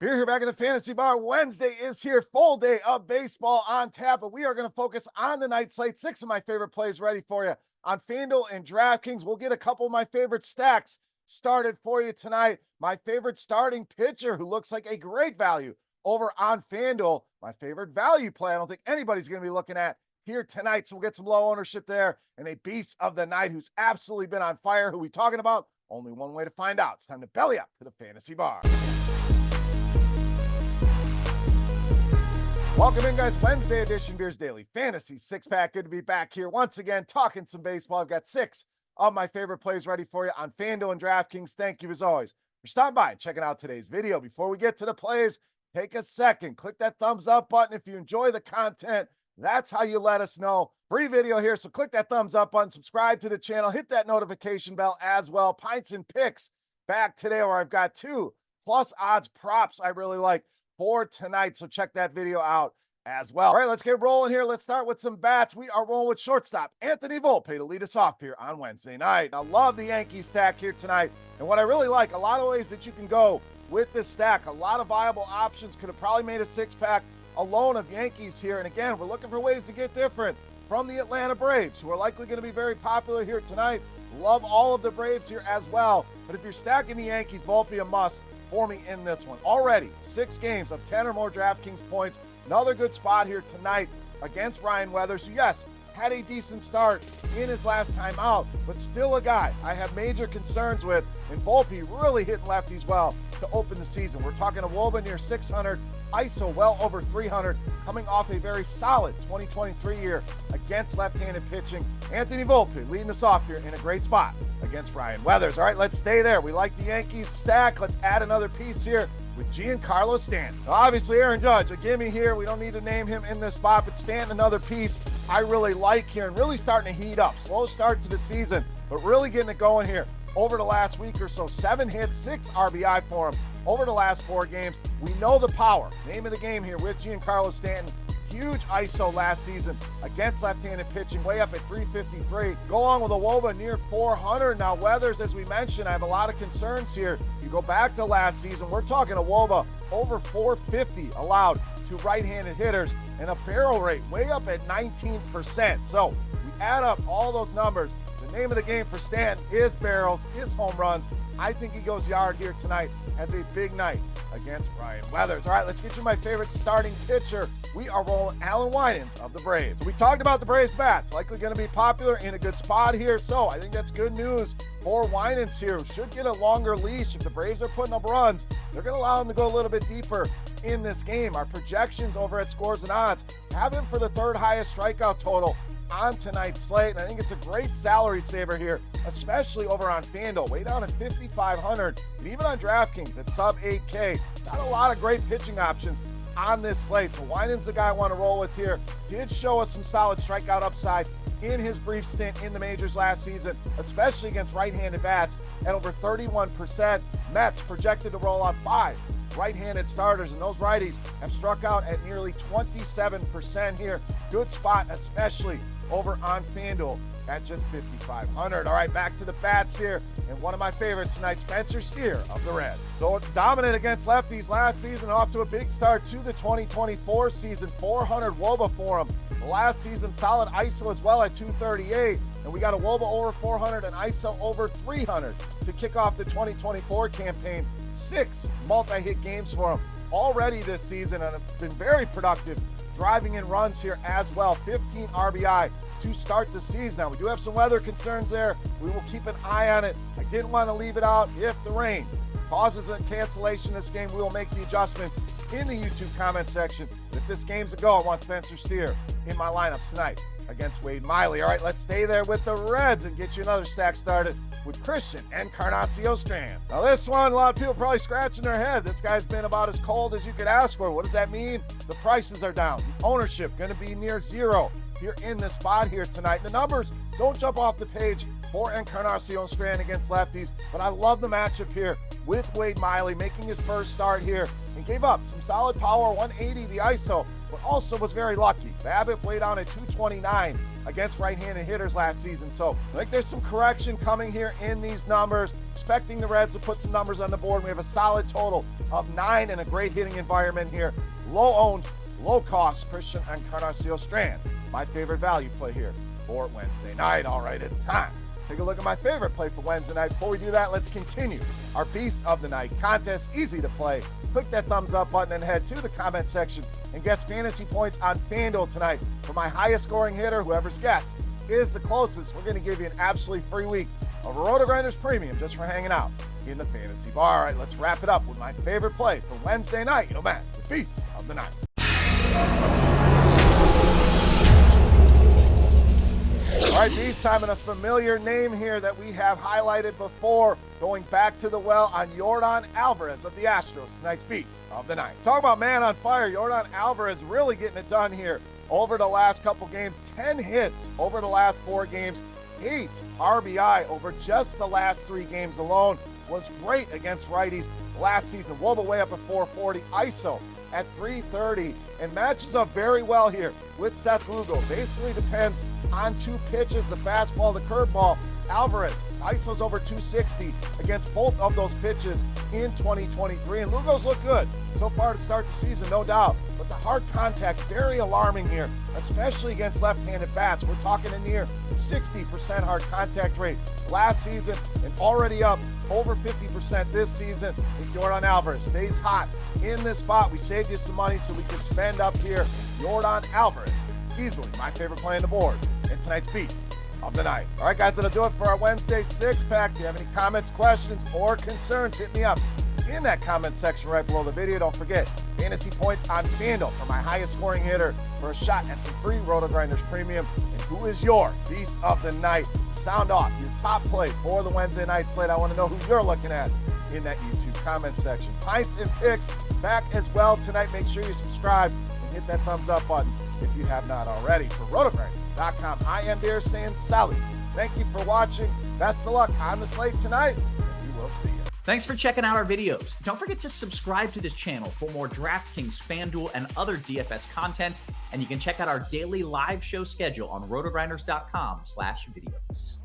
Beer here back in the fantasy bar. Wednesday is here, full day of baseball on tap, but we are going to focus on the night slate. 6 of my favorite plays ready for you on FanDuel and DraftKings. We'll get a couple of my favorite stacks started for you tonight. My favorite starting pitcher who looks like a great value over on FanDuel. My favorite value play I don't think anybody's going to be looking at here tonight. So we'll get some low ownership there. And a beast of the night who's absolutely been on fire. Who we talking about? Only one way to find out. It's time to belly up to the fantasy bar. Welcome in, guys. Wednesday edition, Beers Daily Fantasy Six-Pack. Good to be back here once again, talking some baseball. I've got 6 of my favorite plays ready for you on FanDuel and DraftKings. Thank you, as always, for stopping by and checking out today's video. Before we get to the plays, take a second. Click that thumbs up button if you enjoy the content. That's how you let us know. Free video here, so click that thumbs up button. Subscribe to the channel. Hit that notification bell as well. Pints and Picks back today, where I've got 2 plus odds props I really like for tonight, so check that video out as well. All right, let's get rolling here. Let's start with some bats. We are rolling with shortstop Anthony Volpe to lead us off here on Wednesday night. I love the Yankees stack here tonight, and what I really like, a lot of ways that you can go with this stack. A lot of viable options. Could have probably made a 6-pack alone of Yankees here, and again, we're looking for ways to get different from the Atlanta Braves, who are likely going to be very popular here tonight. Love all of the Braves here as well, but if you're stacking the Yankees, Volpe a must for me in this one. Already 6 games of 10 or more DraftKings points. Another good spot here tonight against Ryan Weathers, who, yes, had a decent start in his last time out, but still a guy I have major concerns with, and Volpe really hitting lefties well to open the season. We're talking a WOBA near 600, ISO well over 300, coming off a very solid 2023 year against left-handed pitching. Anthony Volpe leading us off here in a great spot against Ryan Weathers. All right, let's stay there. We like the Yankees stack. Let's add another piece here with Giancarlo Stanton. Obviously, Aaron Judge, a gimme here. We don't need to name him in this spot, but Stanton, another piece I really like here and really starting to heat up. Slow start to the season, but really getting it going here over the last week or so. 7 hits, 6 RBI for him over the last 4 games. We know the power. Name of the game here with Giancarlo Stanton. Huge ISO last season against left-handed pitching, way up at 353. Go along with a WOBA near 400. Now, Weathers, as we mentioned, I have a lot of concerns here. You go back to last season, we're talking a WOBA over 450 allowed to right-handed hitters and a barrel rate way up at 19%. So we add up all those numbers. The name of the game for Stanton is barrels, is home runs. I think he goes yard here tonight. Has a big night against Ryan Weathers. All right, let's get you my favorite starting pitcher. We are rolling Alan Winans of the Braves. We talked about the Braves bats, likely going to be popular in a good spot here. So I think that's good news for Winans here. Should get a longer leash. If the Braves are putting up runs, they're going to allow him to go a little bit deeper in this game. Our projections over at Scores and Odds have him for the 3rd highest strikeout total on tonight's slate, and I think it's a great salary saver here, especially over on FanDuel, way down at 5,500, and even on DraftKings at sub 8K. Not a lot of great pitching options on this slate, so Winans the guy I want to roll with here. Did show us some solid strikeout upside in his brief stint in the majors last season, especially against right-handed bats at over 31%. Mets projected to roll out 5 right-handed starters, and those righties have struck out at nearly 27% here. Good spot, especially over on FanDuel at just 5,500. All right, back to the bats here, and one of my favorites tonight, Spencer Steer of the Reds. So dominant against lefties last season, off to a big start to the 2024 season. 400 WOBA for him. Last season, solid ISO as well at 238, and we got a WOBA over 400 and ISO over 300 to kick off the 2024 campaign. 6 multi-hit games for him already this season, and have been very productive driving in runs here as well. 15 RBI to start the season. Now, we do have some weather concerns there. We will keep an eye on it. I didn't want to leave it out. If the rain causes a cancellation this game, we will make the adjustments in the YouTube comment section. If this game's a go, I want Spencer Steer in my lineups tonight against Wade Miley. All right, let's stay there with the Reds and get you another stack started with Christian Encarnacion Strand. Now, this one, a lot of people probably scratching their head. This guy's been about as cold as you could ask for. What does that mean? The prices are down. The ownership going to be near 0 here in this spot here tonight. The numbers don't jump off the page for Giancarlo Stanton against lefties, but I love the matchup here with Wade Miley making his first start here and gave up some solid power, 180 the ISO, but also was very lucky. BABIP played on at 229 against right-handed hitters last season, so I think there's some correction coming here in these numbers. Expecting the Reds to put some numbers on the board. We have a solid total of 9 and a great hitting environment here. Low-owned, low-cost Christian Giancarlo Stanton, my favorite value play here for Wednesday night. All right, it's time. Take a look at my favorite play for Wednesday night. Before we do that, let's continue our Beast of the Night contest. Easy to play. Click that thumbs up button and head to the comment section and guess fantasy points on FanDuel tonight. For my highest scoring hitter, whoever's guessed is the closest, we're going to give you an absolutely free week of RotoGrinders Premium just for hanging out in the fantasy bar. All right, let's wrap it up with my favorite play for Wednesday night. Yo, man, it's the Beast of the Night. All right, Beast time, and a familiar name here that we have highlighted before, going back to the well on Yordan Alvarez of the Astros, tonight's Beast of the Night. Talk about man on fire. Yordan Alvarez really getting it done here over the last couple games. 10 hits over the last 4 games, 8 RBI over just the last 3 games alone. Was great against righties last season. Woba way up at 440, ISO at 330, and matches up very well here with Seth Lugo. Basically depends on 2 pitches, the fastball, the curveball. Alvarez, ISO's over 260 against both of those pitches in 2023, and Lugo's look good so far to start the season, no doubt. But the hard contact, very alarming here, especially against left-handed bats. We're talking a near 60% hard contact rate last season and already up over 50% this season. If Yordan Alvarez stays hot in this spot, we saved you some money so we can spend up here. Yordan Alvarez, easily my favorite play on the board in tonight's Beast of the Night. All right, guys, that'll do it for our Wednesday 6-pack. If you have any comments, questions, or concerns, hit me up in that comment section right below the video. Don't forget, fantasy points on FanDuel for my highest scoring hitter for a shot at some free RotoGrinders Premium. And who is your Beast of the Night? Sound off your top play for the Wednesday night slate. I want to know who you're looking at in that YouTube comment section. Pints and Picks back as well tonight. Make sure you subscribe and hit that thumbs up button if you have not already. For RotoGrinders.com, I am Beermakersfan Sally. Thank you for watching. Best of luck on the slate tonight, and we will see you. Thanks for checking out our videos. Don't forget to subscribe to this channel for more DraftKings, FanDuel, and other DFS content. And you can check out our daily live show schedule on RotoGrinders.com/videos.